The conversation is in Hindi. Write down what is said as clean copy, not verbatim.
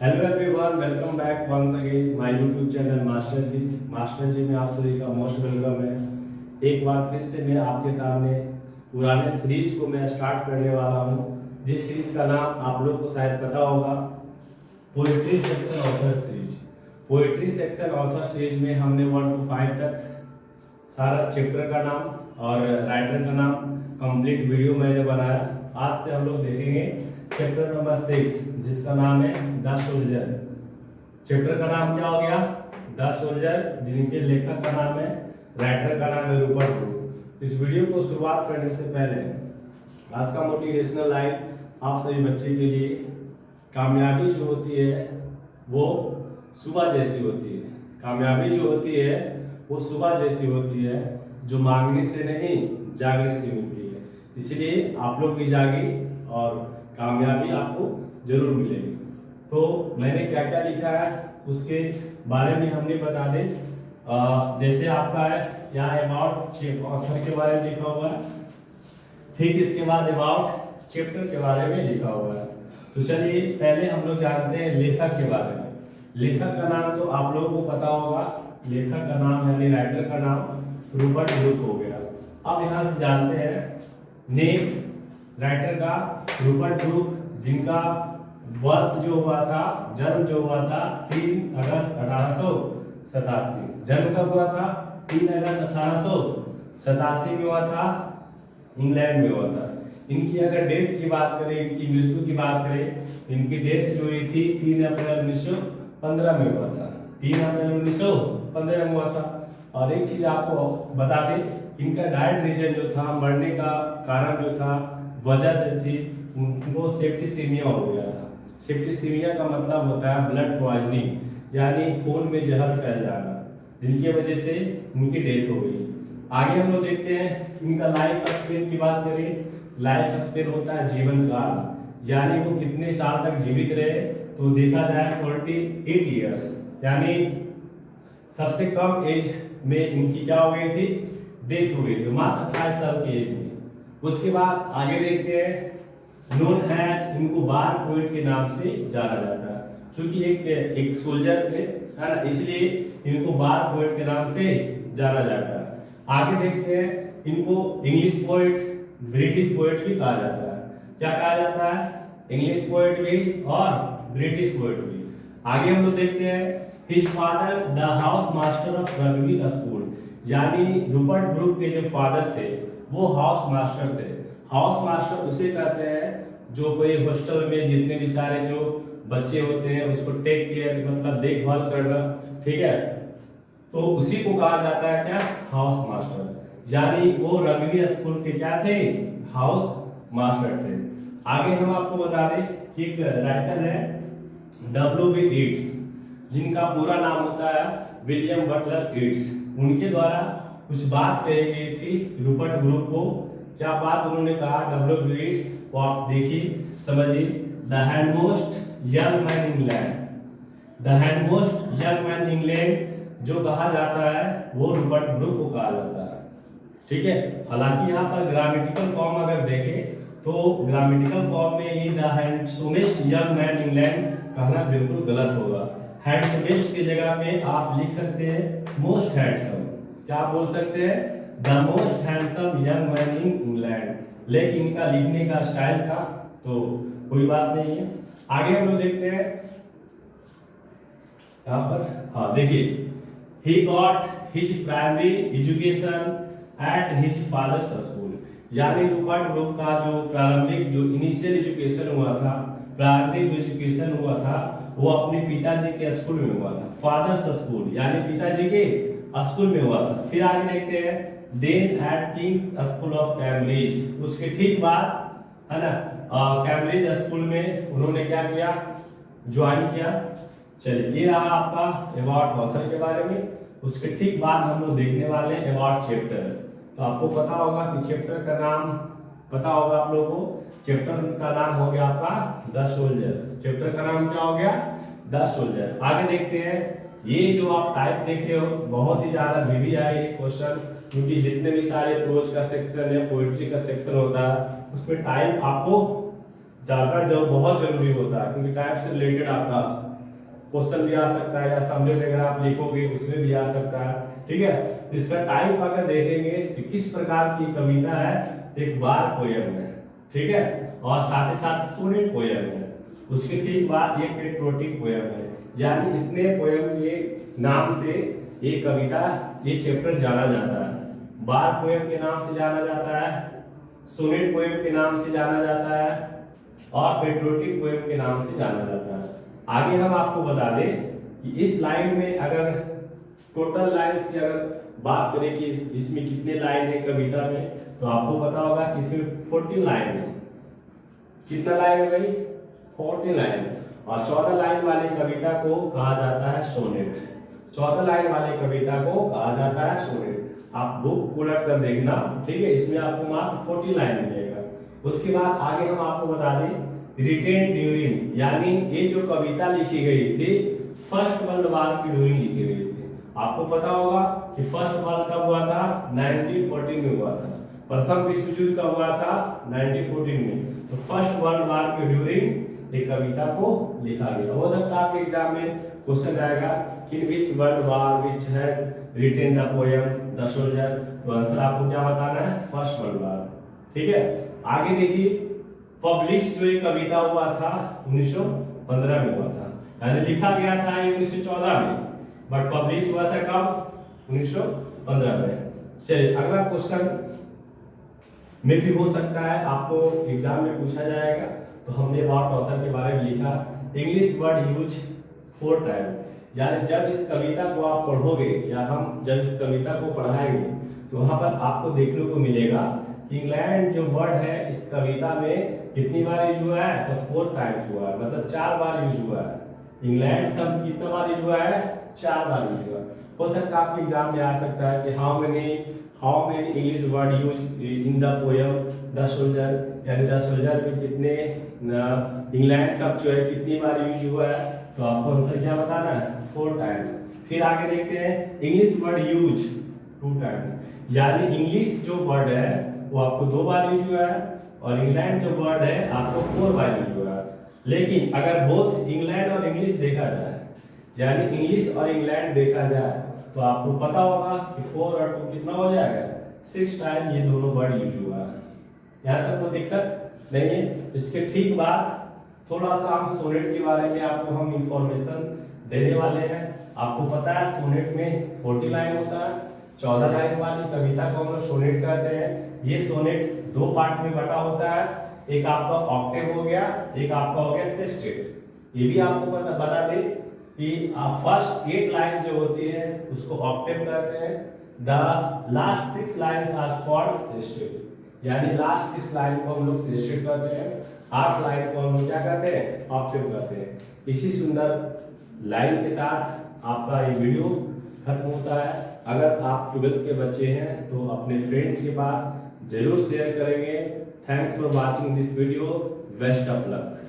Hello everyone, welcome back once again my YouTube channel master ji में आप सभी का मोस्ट वेलकम है। एक बार फिर से मैं आपके सामने पुराने सीरीज को मैं स्टार्ट करने वाला हूँ, जिस सीरीज का नाम आप लोग को शायद पता होगा, poetry section author series. Poetry section author series में हमने 1 to 5 तक सारा चैप्टर का नाम और राइटर का नाम कंप्लीट वीडियो मैंने बनाया। आज से हम लोग देखेंगे चैप्टर नंबर 6, जिसका नाम है द सोल्जर। चैप्टर का नाम क्या हो गया? द सोल्जर, जिनके लेखक का नाम है, राइटर का नाम है रूपर्ट ब्रूक। इस वीडियो को शुरुआत करने से पहले आज का मोटिवेशनल लाइन आप सभी बच्चे के लिए, कामयाबी जो होती है वो सुबह जैसी होती है। कामयाबी जो होती है वो सुबह जैसी होती है, जो मांगने से नहीं जागने से मिलती है। इसलिए आप लोग भी जागिए और कामयाबी आपको जरूर मिलेगी। तो मैंने क्या क्या लिखा है उसके बारे में हमने बता दें। जैसे आपका है यहाँ अबाउट ऑथर के बारे में लिखा हुआ है, ठीक इसके बाद अबाउट चैप्टर के बारे में लिखा हुआ है। तो चलिए पहले हम लोग जानते हैं लेखक के बारे में। लेखक का नाम तो आप लोगों को पता होगा, लेखक का नाम यानी राइटर का नाम रूपर्ट ब्रूक हो गया। अब यहाँ से जानते हैं नेम राइटर का रूपर्ट ब्रूक, जिनका बर्थ जो हुआ था, जन्म जो हुआ था 3 अगस्त 1887। जन्म कब हुआ था? 3 अगस्त 1887 में हुआ था, इंग्लैंड में हुआ था। इनकी अगर डेथ की बात करें, इनकी मृत्यु की बात करें, इनकी डेथ जो हुई थी 3 अप्रैल 1915 में हुआ था। 3 अप्रैल 1915 में हुआ था। और एक चीज आपको बता दें, इनका डायट रीजन जो था, मरने का कारण जो था, वजह जो थी, उनको सेप्टिसीमिया हो गया था। सेप्टिसीमिया का मतलब होता है ब्लड पॉइजनिंग, यानी खून में जहर फैल जाना, जिनकी वजह से उनकी डेथ हो गई। आगे हम लोग देखते हैं इनका लाइफ स्पेन की बात करें। लाइफ स्पेन होता है जीवन काल, यानी वो कितने साल तक जीवित रहे। तो देखा जाए 48 ईयर्स, यानी सबसे कम एज में इनकी क्या हो गई थी? डेथ हो गई थी, मात्र 28 साल की एज में। उसके बाद आगे देखते हैं नोन एज, इनको बार पोएट के नाम से जाना जाता है। क्योंकि एक सोल्जर थे, है ना, इसलिए इनको बार पोएट के नाम से जाना जाता है। आगे देखते हैं इनको इंग्लिश पोएट, ब्रिटिश पोएट भी कहा जाता है। क्या कहा जाता है? इंग्लिश पोएट भी और ब्रिटिश पोएट भी। आगे हम लोग देखते हैं his father the house master of rugby school, यानी रूपर्ट ब्रूक के जो फादर थे वो हाउस मास्टर थे। हाउस मास्टर उसे कहते हैं जो कोई हॉस्टल में जितने भी सारे जो बच्चे होते हैं उसको टेक केयर, मतलब देखभाल करना, ठीक है, तो उसी को कहा जाता है क्या? House master. यानी वो रग्बी स्कूल के क्या थे? हाउस मास्टर थे। आगे हम आपको बता दें कि एक राइटर है W.B. येट्स, जिनका पूरा नाम होता है विलियम बटलर येट्स। उनके द्वारा कुछ बात कही गई थी रूपर्ट ब्रूक को। क्या बात उन्होंने कहा? W.B. येट्स को आप देखिए, समझिए। The handsomest young man England, the handsomest young man England जो कहा जाता है वो रूपर्ट ब्रूक को कहा जाता है, ठीक है। हालांकि यहाँ पर ग्रामेटिकल फॉर्म अगर देखें तो ग्रामेटिकल फॉर्म में ही the handsomest young man England कहना बिल्कुल गलत होगा। हैंडसमेस्ट की जगह पे आप लिख सकते हैं मोस्ट हैंडसम। क्या बोल सकते हैं? The most handsome young man in England. लेकिन इनका लिखने का स्टाइल था, तो कोई बात नहीं है। आगे हम लोग देखते हैं यहाँ पर, हाँ देखिए, he got his primary education at his father's school, यानी रूपर्ट ब्रूक का जो प्रारंभिक जो इनिशियल एजुकेशन हुआ था, प्रारंभिक जो एजुकेशन हुआ था वो अपने पिताजी के स्कूल में हुआ था। फादर्स स्कूल यानी पिताजी के स्कूल में हुआ था। फिर आगे देखते हैं then at King's School of Cambridge, उसके ठीक बाद, है ना, कैम्ब्रिज स्कूल में उन्होंने क्या किया? ज्वाइन किया। चलिए, ये रहा आपका अबाउट ऑथर के बारे में। उसके ठीक बाद हम लोग देखने वाले अबाउट चैप्टर। तो आपको पता होगा कि चैप्टर का नाम पता होगा आप लोगों को। चैप्टर का नाम हो गया आपका द सोल्जर। चैप्टर का नाम क्या हो गया? The soldier. आगे देखते हैं, ये जो आप टाइप देख रहे हो बहुत ही ज्यादा वीवी है ये क्वेश्चन, क्योंकि जितने भी सारे प्रोज का सेक्शन है, पोएट्री का सेक्शन होता है, उसमें टाइप आपको जानना जो बहुत जरूरी होता है, क्योंकि टाइप से रिलेटेड आपका क्वेश्चन भी आ सकता है, या समरी वगैरह आप लिखोगे उसमें भी आ सकता है। ठीक है, तो इसका टाइप अगर देखेंगे तो किस प्रकार की कविता है, एक बार पोयम है, ठीक है, और साथ ही साथ सोनेट पोयम है। उसके ठीक बाद एक पेट्रोटिक पोयम है। यानी इतने पोयम के नाम से ये कविता, ये चैप्टर जाना जाता है। बार पोयम के नाम से जाना जाता है, सोनेट पोयम के नाम से जाना जाता है, और पेट्रोटिक पोयम के नाम से जाना जाता है। आगे हम आपको बता दें कि इस लाइन में अगर टोटल लाइंस की अगर बात करें कि इसमें कितने लाइन है कविता में, तो आपको पता होगा कि इसमें 14 लाइन है। कितना लाइन है भाई? 14 लाइन है। और 14 लाइन वाले कविता को कहा जाता है सोनेट। 14 लाइन वाले कविता को कहा जाता है सोनेट। आप बुक उलट कर देखना, ठीक है, इसमें आपको मात्र 14 लाइन मिलेगा। उसके बाद आगे हम आपको बता दें रिटेन ड्यूरिंग, यानी ये जो कविता लिखी गई थी फर्स्ट वर्ल्ड वॉर की ड्यूरिंग लिखी गई थी। आपको पता होगा कि फर्स्ट वॉर कब हुआ था? 1914 में हुआ था। प्रथम विश्व युद्ध कब हुआ था? 1914 में। तो फर्स्ट वर्ल्ड वॉर की ड्यूरिंग एक कविता को लिखा गया। हो सकता है आपके एग्जाम में क्वेश्चन आएगा कि विच world war which has retain the poem the soldier, तो आंसर आपको क्या बताना है? First world war. ठीक है, आगे देखिए पब्लिश जो ये कविता हुआ था 1915 में हुआ था, यानी लिखा गया था ये 1914 में, बट पब्लिश हुआ था कब? 1915 में। चलिए अगला क्वेश्चन में भी हो सकता है आपको एग्जाम में पूछा जाएगा। तो हमने अबाउट ऑथर के बारे में लिखा इंग्लिश वर्ड यूज 4 टाइम, यानी जब इस कविता को आप पढ़ोगे या हम जब इस कविता को पढ़ाएंगे तो वहां पर आपको देखने को मिलेगा कि इंग्लैंड जो वर्ड है इस कविता में कितनी बार यूज हुआ है? तो 4 टाइम्स हुआ है, मतलब 4 बार यूज हुआ है। इंग्लैंड शब्द कितना बार यूज हुआ है? 4 बार यूज हुआ है। हो सकता है आपके एग्जाम में आ सकता है कि how many English word use in the poem the soldier, यानी द सोल्जर में कितने इंग्लैंड शब्द जो है कितनी बार यूज हुआ है? तो आपको आंसर क्या बताना है? 4 टाइम्स। फिर आगे देखते हैं इंग्लिश वर्ड यूज 2 टाइम्स, यानी इंग्लिश जो वर्ड है वो आपको 2 बार यूज हुआ है, और इंग्लैंड जो वर्ड है आपको 4 बार यूज हुआ है। लेकिन अगर बोथ इंग्लैंड और इंग्लिश देखा जाए, यानी इंग्लिश और इंग्लैंड देखा जाए, तो आपको पता होगा कि 4 और 2 कितना हो जाएगा? 6 टाइम ये दोनों वर्ड यूज हुआ है। यहाँ तक कोई दिक्कत नहीं है। इसके ठीक बाद थोड़ा सा हम सोनेट के बारे में आपको हम इंफॉर्मेशन देने वाले हैं। आपको पता है सोनेट में 40 लाइन होता है। 14 लाइन वाली कविता को हम लोग सोनेट कहते हैं। ये सोनेट 2 पार्ट में बटा होता है, एक आपका ऑक्टेव हो गया, एक आपका हो गया सेस्टेट। ये भी आपको बता दें कि फर्स्ट 8 लाइन जो होती है उसको ऑक्टेव कहते हैं। The last 6 lines are called sestet, यानी लास्ट 6 लाइन को हम लोग सेस्टेट कहते हैं, 8 लाइन को हम लोग क्या कहते हैं? ऑक्टेव कहते हैं। इसी सुंदर लाइन के साथ आपका ये वीडियो खत्म होता है। अगर आप 12th के बच्चे हैं तो अपने फ्रेंड्स के पास जरूर शेयर करेंगे। Thanks for watching this video. Best of luck.